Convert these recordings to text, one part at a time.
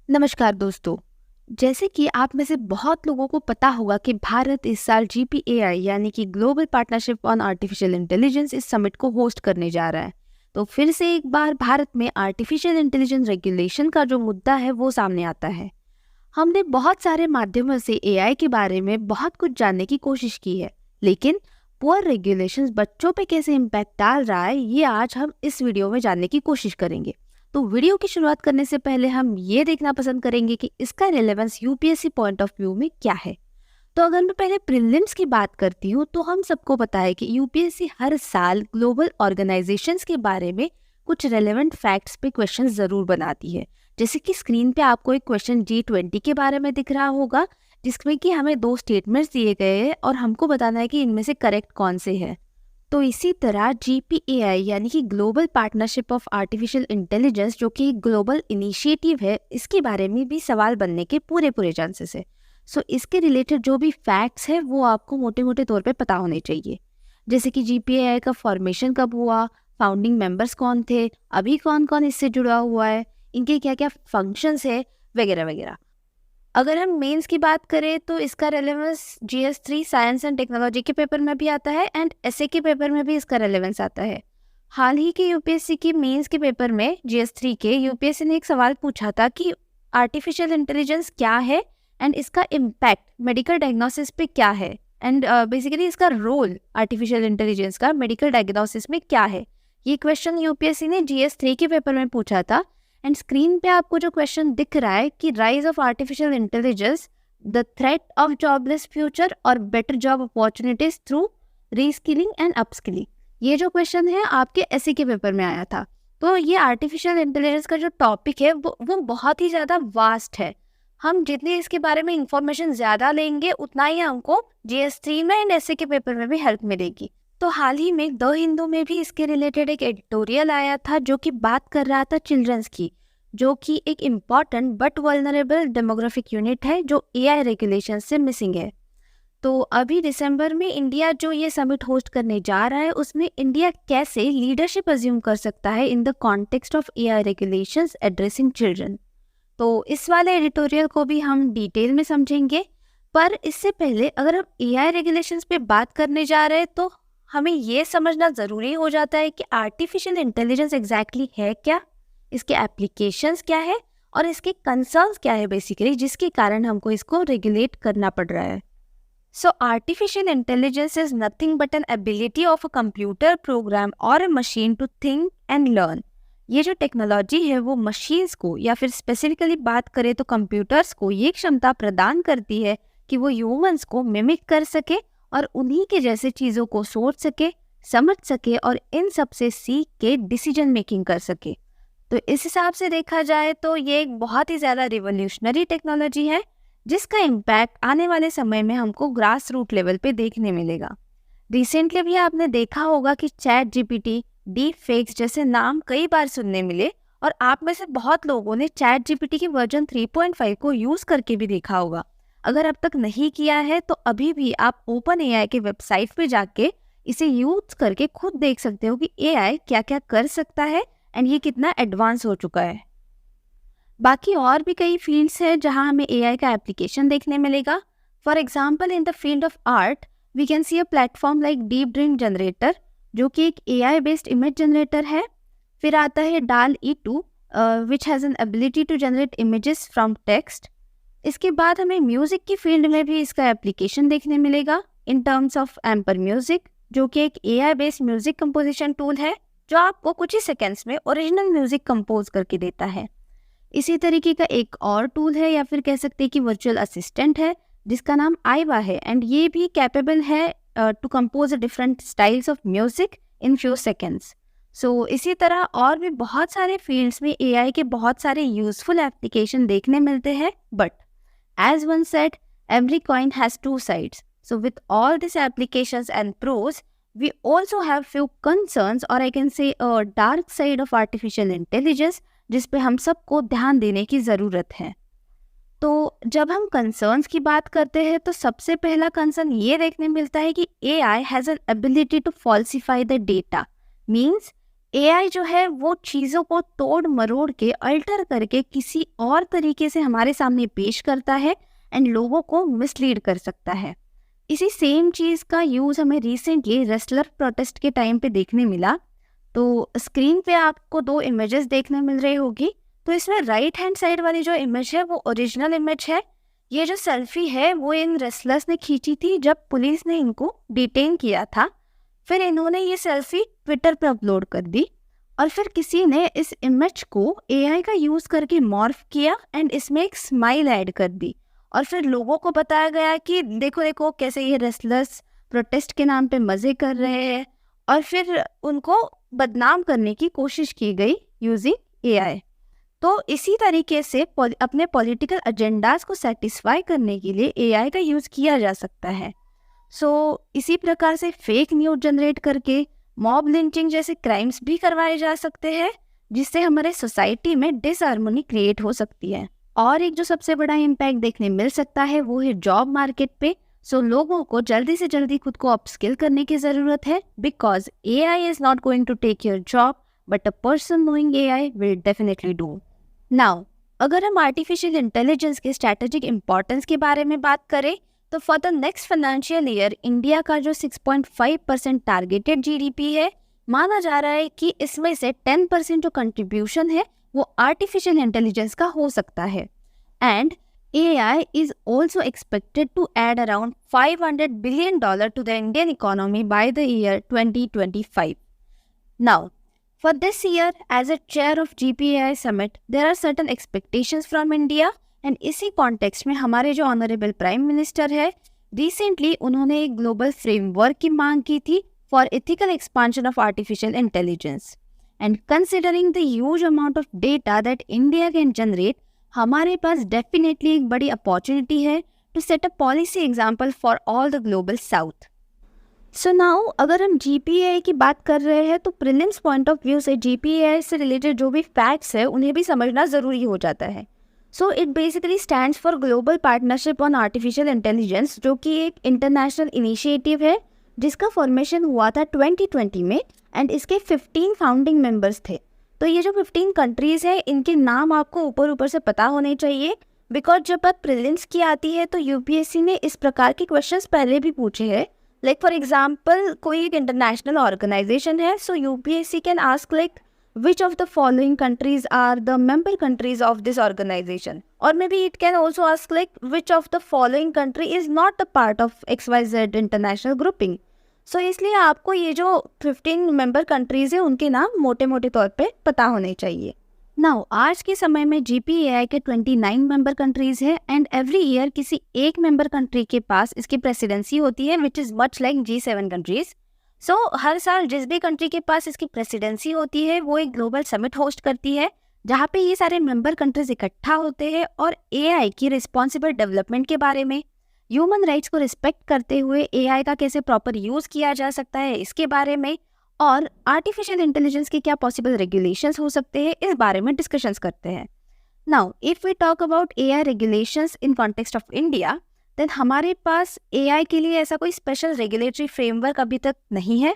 नमस्कार दोस्तों। जैसे कि आप में से बहुत लोगों को पता होगा कि भारत इस साल GPAI यानी कि global partnership on artificial intelligence इस समिट को होस्ट करने जा रहा है। तो फिर से एक बार भारत में आर्टिफिशियल इंटेलिजेंस रेगुलेशन का जो मुद्दा है वो सामने आता है। हमने बहुत सारे माध्यमों से AI के बारे में बहुत कुछ जानने की कोशिश की है, लेकिन पुअर रेगुलेशंस बच्चों पे कैसे इम्पैक्ट डाल रहा है ये आज हम इस वीडियो में जानने की कोशिश करेंगे। तो वीडियो की शुरुआत करने से पहले हम ये देखना पसंद करेंगे कि इसका relevance UPSC point of view में क्या है। तो अगर मैं पहले प्रीलिम्स की बात करती हूँ तो हम सबको पता है कि यूपीएससी हर साल ग्लोबल ऑर्गेनाइजेशंस के बारे में कुछ रेलेवेंट फैक्ट्स पे क्वेश्चन जरूर बनाती है। जैसे कि स्क्रीन पे आपको एक क्वेश्चन G20 के बारे में दिख रहा होगा, जिसमें कि हमें दो स्टेटमेंट्स दिए गए हैं और हमको बताना है कि इनमें से करेक्ट कौन से है। तो इसी तरह GPAI यानी कि global partnership of artificial intelligence, जो कि एक ग्लोबल इनिशिएटिव है, इसके बारे में भी सवाल बनने के पूरे चांसेस है। सो इसके रिलेटेड जो भी फैक्ट्स है वो आपको मोटे मोटे तौर पे पता होने चाहिए। जैसे कि GPAI का फॉर्मेशन कब हुआ, फाउंडिंग मेंबर्स कौन थे, अभी कौन कौन इससे जुड़ा हुआ है, इनके क्या क्या फंक्शंस है, वगैरह वगैरह। अगर हम मेंस की बात करें तो इसका relevance GS3 science and technology के पेपर में भी आता है एंड एसए के पेपर में भी इसका रेलेवेंस आता है। हाल ही के यूपीएससी की मेंस के पेपर में GS3 के यूपीएससी ने एक सवाल पूछा था कि आर्टिफिशियल इंटेलिजेंस क्या है एंड इसका इम्पैक्ट मेडिकल डायग्नोसिस पे क्या है, एंड बेसिकली इसका रोल आर्टिफिशियल इंटेलिजेंस का मेडिकल डायग्नोसिस में क्या है। ये क्वेश्चन यूपीएससी ने GS3 के पेपर में पूछा था। एंड स्क्रीन पे आपको जो क्वेश्चन दिख रहा है कि rise of artificial intelligence, the threat of jobless future और better job opportunities through reskilling and upskilling, ये जो क्वेश्चन है आपके एसए के पेपर में आया था। तो ये आर्टिफिशियल इंटेलिजेंस का जो टॉपिक है वो बहुत ही ज़्यादा वास्ट है। हम जितनी इसके बारे में इंफॉर्मेशन ज़्यादा लेंगे उतना ही हमको GS3 में एंड एसए के पेपर में भी हेल्प मिलेगी। तो हाल ही में द हिंदू में भी इसके रिलेटेड एक एडिटोरियल आया था जो कि बात कर रहा था चिल्ड्रंस की, जो कि एक important but vulnerable demographic unit है जो AI रेगुलेशन से मिसिंग है। तो अभी दिसंबर में इंडिया जो ये समिट होस्ट करने जा रहा है उसमें इंडिया कैसे लीडरशिप अज्यूम कर सकता है इन the context of AI regulations addressing children. तो इस वाले एडिटोरियल को भी हम डिटेल में समझेंगे, पर इससे पहले अगर हम AI रेगुलेशंस पे बात करने जा रहे हैं तो हमें ये समझना ज़रूरी हो जाता है कि आर्टिफिशियल इंटेलिजेंस एग्जैक्टली है क्या, इसके एप्लीकेशंस क्या है और इसके कंसर्न्स क्या है बेसिकली, जिसके कारण हमको इसको रेगुलेट करना पड़ रहा है। So artificial intelligence is nothing but an ability of a computer program और a machine to think and learn. ये जो टेक्नोलॉजी है वो मशीन्स को, या फिर स्पेसिफिकली बात करें तो कंप्यूटर्स को, ये क्षमता प्रदान करती है कि वो ह्यूमंस को मिमिक कर सके और उन्हीं के जैसे चीज़ों को सोच सके, समझ सके और इन सब से सीख के डिसीजन मेकिंग कर सके। तो इस हिसाब से देखा जाए तो ये एक बहुत ही ज़्यादा रिवोल्यूशनरी टेक्नोलॉजी है जिसका इम्पैक्ट आने वाले समय में हमको ग्रास रूट लेवल पे देखने मिलेगा। रिसेंटली भी आपने देखा होगा कि ChatGPT, डीप फेक्स जैसे नाम कई बार सुनने मिले और आप में से बहुत लोगों ने ChatGPT के वर्जन 3.5 को यूज़ करके भी देखा होगा। अगर अब तक नहीं किया है तो अभी भी आप OpenAI के वेबसाइट पे जाके इसे यूज करके खुद देख सकते हो कि AI क्या क्या कर सकता है एंड ये कितना एडवांस हो चुका है। बाकी और भी कई फील्ड्स हैं जहां हमें AI का एप्लीकेशन देखने मिलेगा। For example in the field of art we can see a platform like deep dream generator, जो कि एक AI बेस्ड इमेज जनरेटर है। फिर आता है DALL-E 2 which has an ability to generate images from text. इसके बाद हमें म्यूज़िक की फील्ड में भी इसका एप्लीकेशन देखने मिलेगा in terms of emperor music, जो कि एक AI based music composition tool है जो आपको कुछ ही सेकेंड्स में ओरिजिनल म्यूज़िक कंपोज करके देता है। इसी तरीके का एक और टूल है या फिर कह सकते हैं कि वर्चुअल असिस्टेंट है जिसका नाम आइवा है, एंड ये भी कैपेबल है to compose different styles of music in few seconds. So इसी तरह और भी बहुत सारे फील्ड्स में AI के बहुत सारे यूजफुल एप्लीकेशन देखने मिलते हैं, but as one said, every coin has two sides. So with all these applications and pros, we also have few concerns, or I can say a dark side of artificial intelligence, जिस पे हम सबको ध्यान देने की ज़रूरत है। तो जब हम कंसर्न्स की बात करते हैं तो सबसे पहला कंसर्न ये देखने मिलता है कि AI has an ability to falsify the data. Means AI जो है वो चीज़ों को तोड़ मरोड़ के अल्टर करके किसी और तरीके से हमारे सामने पेश करता है एंड लोगों को मिसलीड कर सकता है। इसी सेम चीज़ का यूज़ हमें रिसेंटली रेसलर प्रोटेस्ट के टाइम पे देखने मिला। तो स्क्रीन पे आपको दो इमेजेस देखने मिल रही होगी। तो इसमें राइट हैंड साइड वाली जो इमेज है वो ओरिजिनल इमेज है। ये जो सेल्फी है वो इन रेसलर्स ने खींची थी जब पुलिस ने इनको डिटेन किया था। फिर इन्होंने ये सेल्फी ट्विटर पर अपलोड कर दी और फिर किसी ने इस इमेज को एआई का यूज़ करके मॉर्फ किया एंड इसमें एक स्माइल ऐड कर दी और फिर लोगों को बताया गया कि देखो देखो कैसे ये रेसलर्स प्रोटेस्ट के नाम पे मज़े कर रहे हैं, और फिर उनको बदनाम करने की कोशिश की गई यूजिंग एआई। तो इसी तरीके से अपने पॉलिटिकल एजेंडाज को सेटिस्फाई करने के लिए एआई का यूज़ किया जा सकता है। इसी प्रकार से फेक न्यूज़ जनरेट करके मॉब लिंचिंग जैसे क्राइम्स भी करवाए जा सकते हैं, जिससे हमारे सोसाइटी में डिसहार्मनी क्रिएट हो सकती है। और एक जो सबसे बड़ा इम्पैक्ट देखने मिल सकता है वो है जॉब मार्केट पे। लोगों को जल्दी से जल्दी खुद को अपस्किल करने की ज़रूरत है, because AI is not going to take your job but a person knowing AI will definitely do. Now अगर हम आर्टिफिशियल इंटेलिजेंस के स्ट्रैटेजिक इम्पोर्टेंस के बारे में बात करें तो for the next financial year India का जो 6.5% टारगेटेड जीडीपी है, माना जा रहा है कि इसमें से 10% जो कंट्रीब्यूशन है वो आर्टिफिशियल इंटेलिजेंस का हो सकता है। And AI is also expected to add around $500 billion to the Indian economy by the year 2025. Now, for this year, as a chair of GPAI Summit, there are certain expectations from India, and इसी context में हमारे जो honourable prime minister है, recently उन्होंने एक global framework की मांग की थी for ethical expansion of artificial intelligence. And considering the huge amount of data that India can generate, हमारे पास डेफिनेटली एक बड़ी अपॉर्चुनिटी है to set a policy example for all the global south. So now अगर हम GPAI की बात कर रहे हैं तो प्रीलिम्स पॉइंट ऑफ व्यू से GPAI से रिलेटेड जो भी फैक्ट्स है उन्हें भी समझना ज़रूरी हो जाता है। So it basically stands for global partnership on artificial intelligence, जो कि एक इंटरनेशनल इनिशिएटिव है जिसका फॉर्मेशन हुआ था 2020 में, एंड इसके 15 फाउंडिंग मेंबर्स थे। तो ये जो 15 कंट्रीज़ हैं इनके नाम आपको ऊपर ऊपर से पता होने चाहिए, बिकॉज जब बात प्रीलिम्स की आती है तो यूपीएससी ने इस प्रकार के क्वेश्चंस पहले भी पूछे हैं। लाइक फॉर एग्जांपल कोई एक इंटरनेशनल ऑर्गेनाइजेशन है, so UPSC can ask like which of the following countries are the member countries of this organization, or maybe it can also ask like which of the following country is not a part of XYZ international grouping. So इसलिए आपको ये जो 15 member countries है उनके नाम मोटे मोटे तौर पे पता होने चाहिए। नाउ आज के समय में GPAI के 29 मेंबर कंट्रीज है, एंड एवरी ईयर किसी एक मेंबर कंट्री के पास इसकी प्रेसिडेंसी होती है, which is much like G7 countries. हर साल जिस भी कंट्री के पास इसकी प्रेसिडेंसी होती है वो एक ग्लोबल समिट होस्ट करती है, जहाँ पे ये सारे मेंबर कंट्रीज इकट्ठा होते हैं और AI की रिस्पॉन्सिबल डेवलपमेंट के बारे में, ह्यूमन राइट्स को रिस्पेक्ट करते हुए AI का कैसे प्रॉपर यूज़ किया जा सकता है इसके बारे में, और आर्टिफिशियल इंटेलिजेंस के क्या पॉसिबल रेगुलेशंस हो सकते हैं इस बारे में डिस्कशंस करते हैं। Now if we talk about AI regulations in context of India, then हमारे पास AI के लिए ऐसा कोई स्पेशल रेगुलेटरी फ्रेमवर्क अभी तक नहीं है,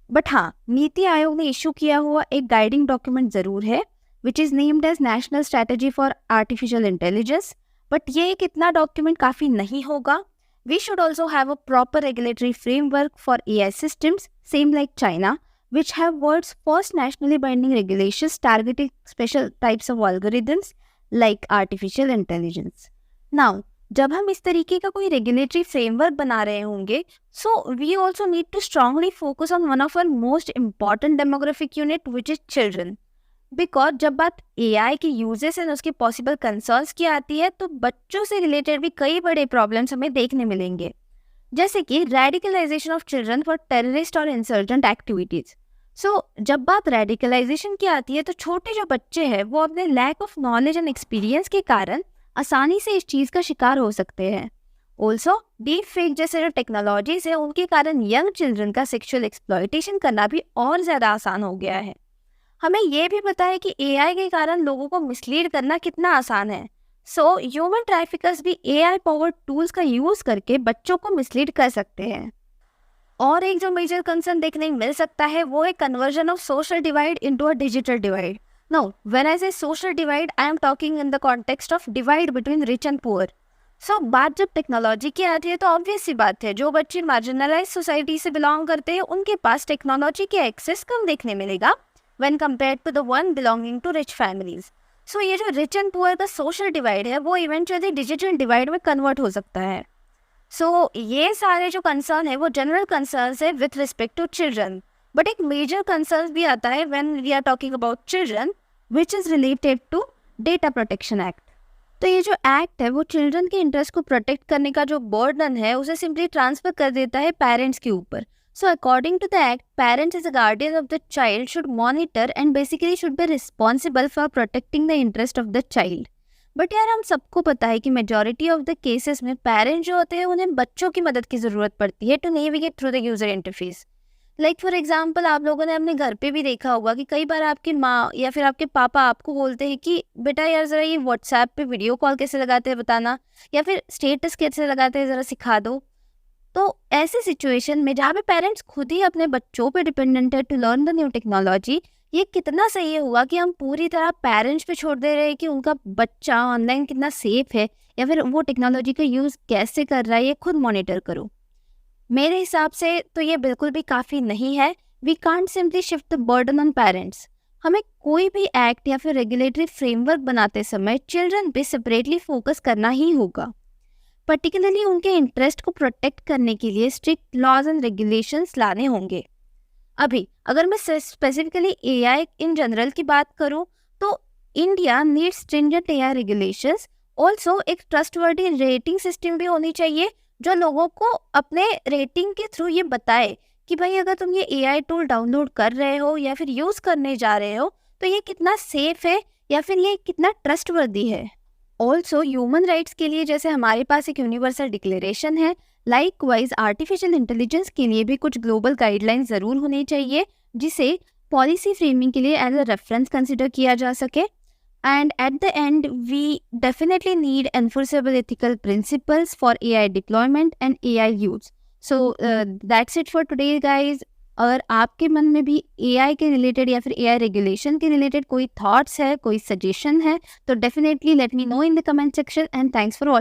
बट हाँ नीति आयोग ने इशू किया हुआ एक गाइडिंग डॉक्यूमेंट ज़रूर है, which is named as national strategy for artificial intelligence. But ये एक इतना डॉक्यूमेंट काफ़ी नहीं होगा। We should also have a proper regulatory framework for AI systems, same like China, which have world's first nationally binding regulations targeting special types of algorithms like artificial intelligence. Now, जब हम इस तरीके का कोई regulatory framework बना रहे होंगे, so we also need to strongly focus on one of our most important demographic unit which is children. Because जब बात AI के यूजेस एंड उसके पॉसिबल कंसर्न्स की आती है तो बच्चों से रिलेटेड भी कई बड़े प्रॉब्लम्स हमें देखने मिलेंगे, जैसे कि radicalisation of children for terrorist और इंसर्जेंट एक्टिविटीज। जब बात रेडिकलाइजेशन की आती है तो छोटे जो बच्चे हैं वो अपने lack of knowledge and experience के कारण आसानी से इस चीज़ का शिकार हो सकते हैं। ऑल्सो डीप फेक जैसे जो टेक्नोलॉजीज है उनके कारण यंग चिल्ड्रन का सेक्सुअल एक्सप्लॉयटेशन करना भी और ज़्यादा आसान हो गया है। हमें ये भी पता है कि AI के कारण लोगों को मिसलीड करना कितना आसान है। ह्यूमन ट्रैफिकर्स भी AI पावर्ड टूल्स का यूज़ करके बच्चों को मिसलीड कर सकते हैं। और एक जो मेजर कंसर्न देखने को मिल सकता है वो है conversion of social divide into a digital divide. No, when I say social divide I am talking in the context of divide between rich and poor. So बात जब टेक्नोलॉजी की आती है तो ऑब्वियस सी बात है, जो बच्चे मार्जिनलाइज सोसाइटी से बिलोंग करते हैं उनके पास टेक्नोलॉजी के एक्सेस कम देखने मिलेगा when compared to the one belonging to rich families. So ये जो रिच एंड पुअर का सोशल डिवाइड है वो इवेंचुअली डिजिटल डिवाइड में कन्वर्ट हो सकता है. सो ये सारे जो कंसर्न है वो जनरल कंसर्न है with respect to children, but एक मेजर कंसर्न भी आता है when we are talking about children which is related to data protection act. तो ये जो एक्ट है वो चिल्ड्रन के इंटरेस्ट को प्रोटेक्ट करने का जो बर्डन है उसे सिंपली ट्रांसफर कर देता है पेरेंट्स के ऊपर. So according to the act, parents as a guardian of the child should monitor and basically should be responsible for protecting the interest of the child. But यार हम सबको पता है कि मेजॉरिटी ऑफ द केसेस में parents जो होते हैं उन्हें बच्चों की मदद की ज़रूरत पड़ती है to navigate through the user interface. Like for example, आप लोगों ने अपने घर पे भी देखा होगा कि कई बार आपकी माँ या फिर आपके पापा आपको बोलते हैं कि बेटा यार ज़रा ये व्हाट्सएप पे वीडियो कॉल कैसे लगाते हैं बताना, या फिर स्टेटस कैसे लगाते हैं ज़रा सिखा दो. तो ऐसी सिचुएशन में जहाँ पे पेरेंट्स खुद ही अपने बच्चों पे डिपेंडेंट है to learn the new technology, ये कितना सही हुआ कि हम पूरी तरह पेरेंट्स पे छोड़ दे रहे हैं कि उनका बच्चा ऑनलाइन कितना सेफ है या फिर वो टेक्नोलॉजी का यूज़ कैसे कर रहा है ये खुद मॉनिटर करो. मेरे हिसाब से तो ये बिल्कुल भी काफ़ी नहीं है. We can't simply shift the burden on parents. हमें कोई भी एक्ट या फिर रेगुलेटरी फ्रेमवर्क बनाते समय चिल्ड्रन पे सेपरेटली फोकस करना ही होगा. पर्टिकुलरली उनके इंटरेस्ट को प्रोटेक्ट करने के लिए स्ट्रिक्ट लॉज एंड रेगुलेशंस लाने होंगे. अभी अगर मैं स्पेसिफिकली एआई इन जनरल की बात करूं तो India needs stringent AI regulations. Also एक ट्रस्टवर्दी रेटिंग सिस्टम भी होनी चाहिए जो लोगों को अपने रेटिंग के थ्रू ये बताए कि भाई अगर तुम ये एआई टूल डाउनलोड कर रहे हो या फिर यूज़ करने जा रहे हो तो ये कितना सेफ है या फिर ये कितना ट्रस्टवर्दी है. ऑल्सो ह्यूमन राइट्स के लिए जैसे हमारे पास एक यूनिवर्सल डिक्लेरेशन है, लाइकवाइज आर्टिफिशियल इंटेलिजेंस के लिए भी कुछ ग्लोबल गाइडलाइंस ज़रूर होनी चाहिए जिसे पॉलिसी फ्रेमिंग के लिए एज अ रेफरेंस कंसिडर किया जा सके. And at the end, we definitely need enforceable ethical principles for AI deployment and AI use. So that's it for today, guys. अगर आपके मन में भी AI के रिलेटेड या फिर AI रेगुलेशन के रिलेटेड कोई थॉट्स है, कोई सजेशन है, तो definitely let me know in the comment section. And thanks for watching.